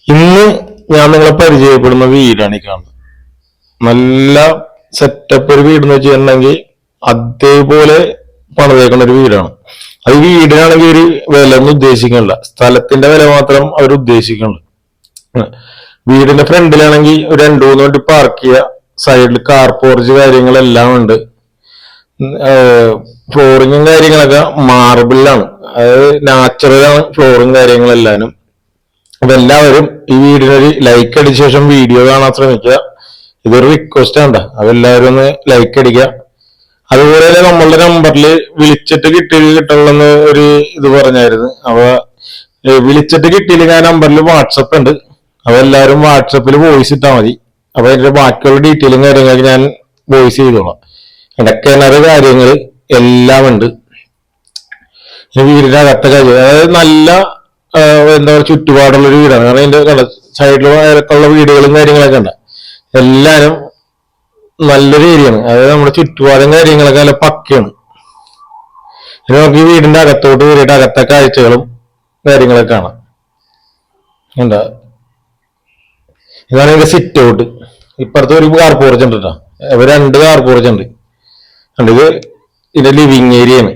ഇന്ന് ഞാൻ നിങ്ങളെ പരിചയപ്പെടുന്ന വീടാണ് ഈ കാണുന്നത്. നല്ല സെറ്റപ്പ് ഒരു വീടെന്ന് വെച്ചിട്ടുണ്ടെങ്കിൽ അതേപോലെ പണിതേക്കുന്ന ഒരു വീടാണ്. അത് ഈ വീടിനാണെങ്കിൽ ഒരു വില ഒന്നും ഉദ്ദേശിക്കണില്ല, സ്ഥലത്തിന്റെ വില മാത്രം അവർ ഉദ്ദേശിക്കുന്നുള്ളു. വീടിന്റെ ഫ്രണ്ടിലാണെങ്കിൽ ഒരു 2-3 വണ്ടി പാർക്ക് ചെയ്യുക, സൈഡിൽ കാർ പോർച്ച് കാര്യങ്ങളെല്ലാം ഉണ്ട്. ഫ്ലോറിങ്ങും കാര്യങ്ങളൊക്കെ മാർബിളിലാണ്, അതായത് നാച്ചുറലാണ് ഫ്ലോറും കാര്യങ്ങളെല്ലാനും. അപ്പൊ എല്ലാവരും ഈ വീഡിയോയിൽ ലൈക്ക് അടിച്ച ശേഷം വീഡിയോ കാണാൻ ശ്രമിക്കുക. ഇതൊരു റിക്വസ്റ്റ് ആണ്, അപ്പൊ എല്ലാവരും ഒന്ന് ലൈക്ക് അടിക്കുക. അതുപോലെ തന്നെ നമ്മളുടെ നമ്പറിൽ വിളിച്ചിട്ട് കിട്ടണമെന്ന് ഒരു ഇത് പറഞ്ഞായിരുന്നു. അപ്പൊ വിളിച്ചിട്ട് കിട്ടിയില്ലെങ്കിൽ ആ നമ്പറിൽ വാട്സപ്പ് ഉണ്ട്, അപ്പൊ എല്ലാവരും വാട്സപ്പിൽ വോയിസ് ഇട്ടാൽ മതി. അപ്പൊ അതിന്റെ ബാക്കിയുള്ള ഡീറ്റെയിലും കാര്യങ്ങളൊക്കെ ഞാൻ വോയിസ് ചെയ്തോളാം. എന്റെ കിണറ് കാര്യങ്ങൾ എല്ലാം ഉണ്ട്. വീടിന്റെ അകത്തെ കാര്യം, അതായത് നല്ല എന്താ പറയുക, ചുറ്റുപാടുള്ള ഒരു വീടാണ്. കാരണം ഇതിന്റെ സൈഡിലുള്ള വീടുകളും കാര്യങ്ങളൊക്കെ ഉണ്ട്. എല്ലാരും നല്ലൊരു ഏരിയയാണ്, അതായത് നമ്മുടെ ചുറ്റുപാടും കാര്യങ്ങളൊക്കെ നല്ല പക്കയാണ്. ഇനി നമുക്ക് ഈ വീടിന്റെ അകത്തോട്ട് കയറിയിട്ട് അകത്തെ കാഴ്ചകളും കാര്യങ്ങളൊക്കെ കാണാം. എന്താ ഇതാണ് ഇതിന്റെ സിറ്റ് ഔട്ട്. ഇപ്പുറത്ത് ഒരു കാർ പോർച്ച് ഉണ്ട് കേട്ടോ, 2 കാർ പോർച്ച് ഉണ്ട്. ഇത് ഇതിന്റെ ലിവിങ് ഏരിയയാണ്.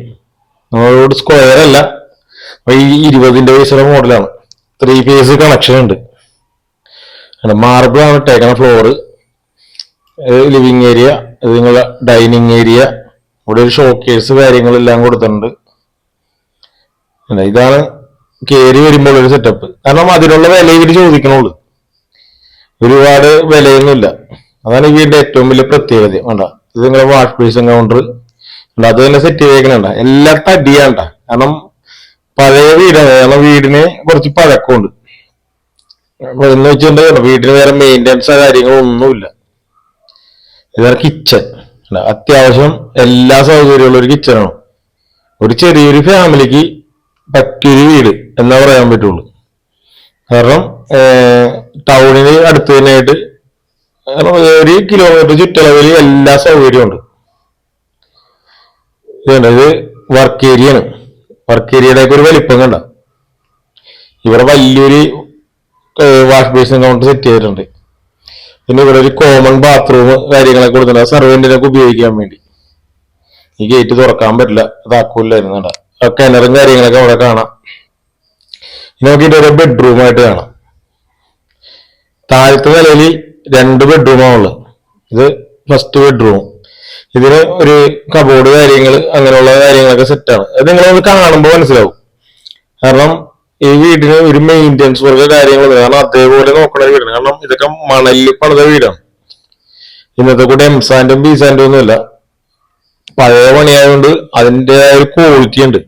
നമ്മളോട് സ്ക്വയർ അല്ല, ഈ 20 വയസ്സുള്ള മോഡലാണ്. 3 ഫേസ് കണക്ഷൻ ഉണ്ട്. മാർബിൾ ആണ് ഇട്ടേക്കണ ഫ്ലോറ്. ലിവിങ് ഏരിയ, ഇത് നിങ്ങളുടെ ഡൈനിങ് ഏരിയ. ഇവിടെ ഒരു ഷോക്കേഴ്സ് കാര്യങ്ങളെല്ലാം കൊടുത്തിട്ടുണ്ട്. ഇതാണ് കയറി വരുമ്പോൾ ഒരു സെറ്റപ്പ്. കാരണം അതിനുള്ള വില ഇവര് ചോദിക്കണുള്ളൂ, ഒരുപാട് വിലയൊന്നുമില്ല. അതാണ് ഈ വീടിന്റെ ഏറ്റവും വലിയ പ്രത്യേകത. വേണ്ട, ഇത് നിങ്ങളുടെ വാഷ് ബേസിൻ കൗണ്ടർ ഉണ്ട്, അത് തന്നെ സെറ്റ് ചെയ്തേക്കണണ്ട. എല്ലാം തടിയാണ്ട, കാരണം പഴയ വീടാണ്. കാരണം വീടിന് കുറച്ച് പഴക്കമുണ്ട്. അപ്പൊ എന്ന് വെച്ചിട്ടുണ്ടെങ്കിൽ വീടിന് വേറെ മെയിൻ്റെനൻസോ കാര്യങ്ങളോ ഒന്നുമില്ല. ഇതാണ് കിച്ചൺ. അത്യാവശ്യം എല്ലാ സൗകര്യമുള്ള ഒരു കിച്ചണാണ്. ഒരു ചെറിയൊരു ഫാമിലിക്ക് പറ്റിയൊരു വീട് എന്നാ പറയാൻ പറ്റുള്ളൂ. കാരണം ടൗണിന് അടുത്ത് തന്നെയായിട്ട് 1 കിലോമീറ്റർ ചുറ്റളവിൽ എല്ലാ സൗകര്യവും ഉണ്ട്. ഇത് വർക്ക് ഏരിയ ആണ്. വർക്ക് ഏരിയയുടെ ഒക്കെ ഒരു വലിപ്പം കണ്ട. ഇവിടെ വലിയൊരു വാഷ് ബേസിൻ കൗണ്ടർ സെറ്റ് ചെയ്തിട്ടുണ്ട്. പിന്നെ ഇവിടെ ഒരു കോമൺ ബാത്റൂം കാര്യങ്ങളൊക്കെ കൊടുത്തിട്ടുണ്ട്, സർവന്റിനൊക്കെ ഉപയോഗിക്കാൻ വേണ്ടി. ഈ ഗേറ്റ് തുറക്കാൻ പറ്റില്ല, താക്കൂലായിരുന്നു കേട്ടോ. കിണറും കാര്യങ്ങളൊക്കെ അവിടെ കാണാം. ഇനി നോക്കിയിട്ട് ഒരു ബെഡ്റൂമായിട്ട് കാണാം. താഴത്തെ നിലയിൽ 2 ബെഡ്റൂമാണുള്ളത്. ഇത് ഫസ്റ്റ് ബെഡ്റൂം. ഇതിന് ഒരു കബോർഡ് കാര്യങ്ങൾ അങ്ങനെയുള്ള കാര്യങ്ങളൊക്കെ സെറ്റാണ്. അത് നിങ്ങളൊന്ന് കാണുമ്പോൾ മനസ്സിലാവും. കാരണം ഈ വീടിന് ഒരു മെയിൻ്റെനൻസ് വർക്ക് കാര്യങ്ങളൊന്നും, കാരണം അതേപോലെ നോക്കണ വീടാണ്. കാരണം ഇതൊക്കെ മണലിൽ പണിത വീടാണ്. ഇന്നത്തെ കൂടെ എം സാൻഡും ബി സാൻഡും ഒന്നുമില്ല, പഴയ പണിയായതുകൊണ്ട് അതിൻ്റെതായ ഒരു ക്വാളിറ്റി ഉണ്ട്.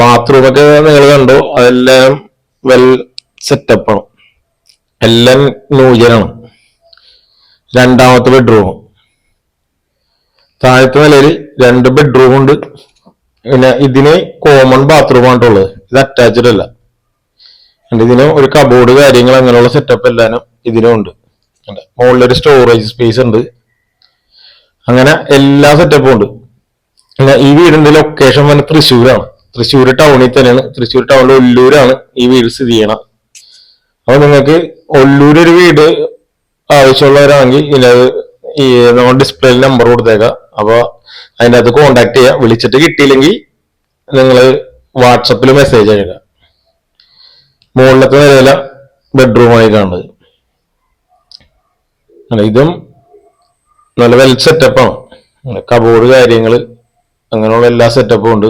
ബാത്റൂമൊക്കെ നിങ്ങൾ കണ്ടോ, അതെല്ലാം വെൽ സെറ്റപ്പാണ്, എല്ലാം ന്യൂജനാണ്. രണ്ടാമത്തെ ബെഡ്റൂം. താഴത്തെ നിലയിൽ 2 ബെഡ്റൂം ഉണ്ട്. പിന്നെ ഇതിന് കോമൺ ബാത്റൂമായിട്ടുള്ളത്, ഇത് അറ്റാച്ച്ഡ് അല്ല. ഇതിന് ഒരു കബോർഡ് കാര്യങ്ങൾ അങ്ങനെയുള്ള സെറ്റപ്പ് എല്ലാം ഇതിനും ഉണ്ട്. മുകളിലൊരു സ്റ്റോറേജ് സ്പേസ് ഉണ്ട്. അങ്ങനെ എല്ലാ സെറ്റപ്പും ഉണ്ട്. പിന്നെ ഈ വീടിന്റെ ലൊക്കേഷൻ വന്ന് തൃശ്ശൂരാണ്. തൃശ്ശൂർ ടൗണിൽ തന്നെയാണ്. തൃശ്ശൂർ ടൗണിൽ ഒല്ലൂരാണ് ഈ വീട് സ്ഥിതി ചെയ്യണം. അപ്പൊ നിങ്ങൾക്ക് ഒല്ലൂർ ഒരു വീട് ആവശ്യമുള്ളവരാണെങ്കിൽ ഇതിനകത്ത് ഈ നമ്മൾ ഡിസ്പ്ലേയിൽ നമ്പർ കൊടുത്തേക്കാം. അപ്പൊ അതിൻ്റെ അകത്ത് കോണ്ടാക്ട് ചെയ്യുക. വിളിച്ചിട്ട് കിട്ടിയില്ലെങ്കിൽ നിങ്ങൾ വാട്സപ്പിൽ മെസ്സേജ് അയക്കുക. മുകളിലത്തെ നിലയില ബെഡ്റൂമായി കാണുന്നത്. ഇതും നല്ല വെൽ സെറ്റപ്പാണ്. കബോർഡ് കാര്യങ്ങൾ അങ്ങനെയുള്ള എല്ലാ സെറ്റപ്പും ഉണ്ട്.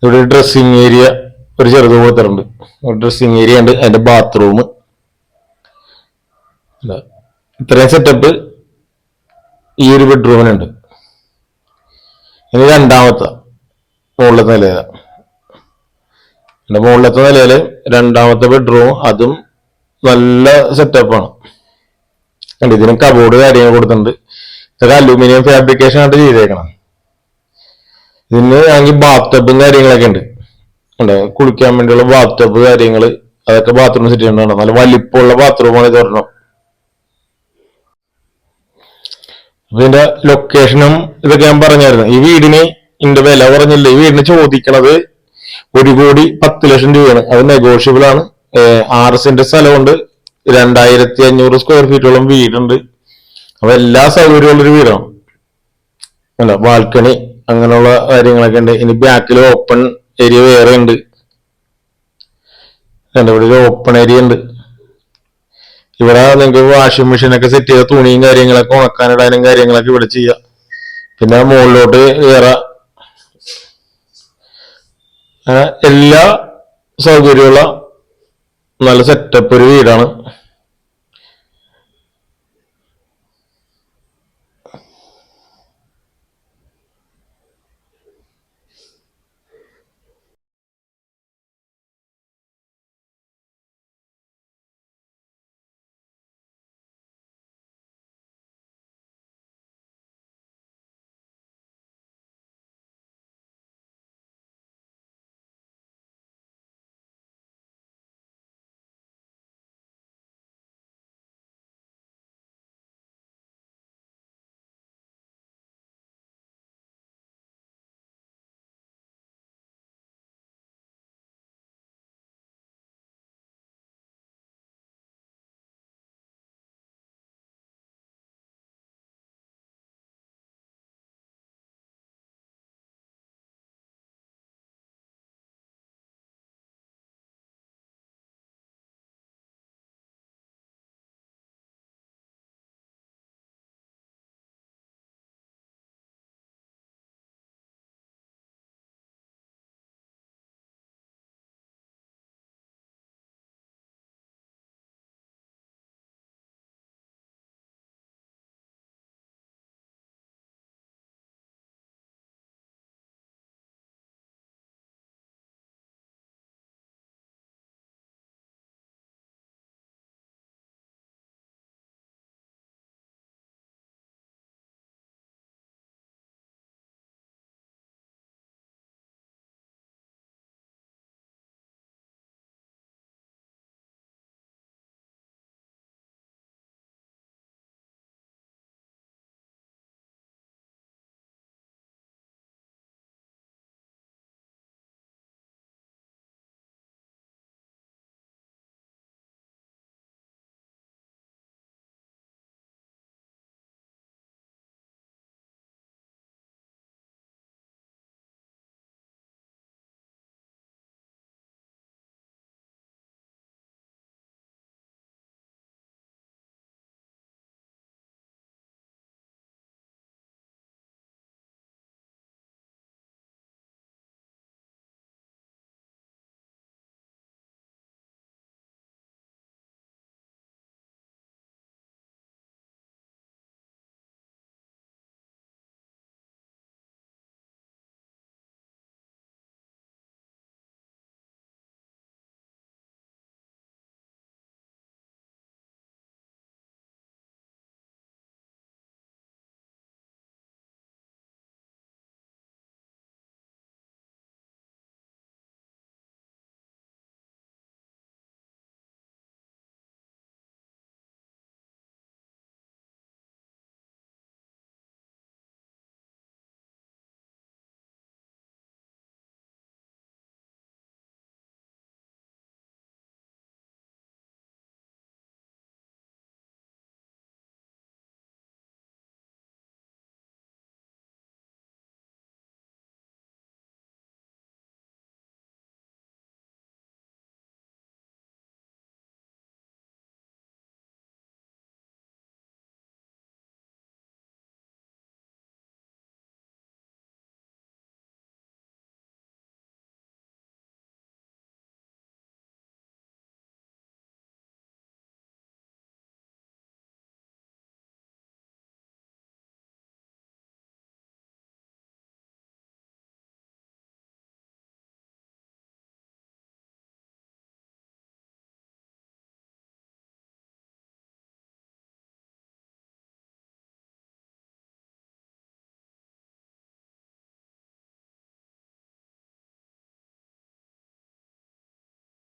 ഇവിടെ ഡ്രസ്സിങ് ഏരിയ ഒരു ചെറുത് കൊടുത്തിട്ടുണ്ട്. ഡ്രസ്സിങ് ഏരിയ ഉണ്ട്, അതിന്റെ ബാത്റൂം. ഇത്രയും സെറ്റപ്പ് ഈ ഒരു ബെഡ്റൂമിനുണ്ട്. ഇനി രണ്ടാമത്തെ മുകളിലത്തെ നിലയില. മുകളിലത്തെ നിലയില് രണ്ടാമത്തെ ബെഡ്റൂം, അതും നല്ല സെറ്റപ്പാണ്. ഇതിന് കബോർഡ് കാര്യങ്ങൾ കൊടുത്തിട്ടുണ്ട്. ഇതൊക്കെ അലൂമിനിയം ഫാബ്രിക്കേഷൻ ആയിട്ട് ചെയ്തേക്കണം. ഇതിന് ആണെങ്കിൽ ബാത്ത് ടബും കാര്യങ്ങളൊക്കെ ഉണ്ട്. കുളിക്കാൻ വേണ്ടിയുള്ള ബാത്ത് ടബ് കാര്യങ്ങൾ, അതൊക്കെ ബാത്റൂം സെറ്റ് ചെയ്യണം. നല്ല വലിപ്പമുള്ള ബാത്റൂമാണ് ഇത് ഒരെണ്ണം. ഇതിന്റെ ലൊക്കേഷനും ഇതൊക്കെ ഞാൻ പറഞ്ഞായിരുന്നു. ഈ വീടിന് ഇതിന്റെ വില പറഞ്ഞില്ല. ഈ വീടിന് ചോദിക്കണത് 1,10,00,000 രൂപയാണ്. അത് നെഗോഷ്യബിൾ ആണ്. 6 സെന്റ് സ്ഥലമുണ്ട്, 2,500 സ്ക്വയർ ഫീറ്റോളം വീടുണ്ട്. അപ്പൊ എല്ലാ സൗകര്യമുള്ളൊരു വീടാണ്. അല്ല, ബാൽക്കണി അങ്ങനെയുള്ള കാര്യങ്ങളൊക്കെ ഉണ്ട്. ഇനി ബാക്കിൽ ഓപ്പൺ ഏരിയ വേറെ ഉണ്ട്. ഇവിടെ ഒരു ഓപ്പൺ ഏരിയ ഉണ്ട്. ഇവിടെ നിങ്ങൾക്ക് വാഷിംഗ് മെഷീൻ ഒക്കെ സെറ്റ് ചെയ്ത തുണിയും കാര്യങ്ങളൊക്കെ ഉണക്കാനിടാനും കാര്യങ്ങളൊക്കെ ഇവിടെ ചെയ്യാം. പിന്നെ മുകളിലോട്ട് കയറാം. എല്ലാ സൗകര്യമുള്ള നല്ല സെറ്റപ്പ് ഒരു വീടാണ്.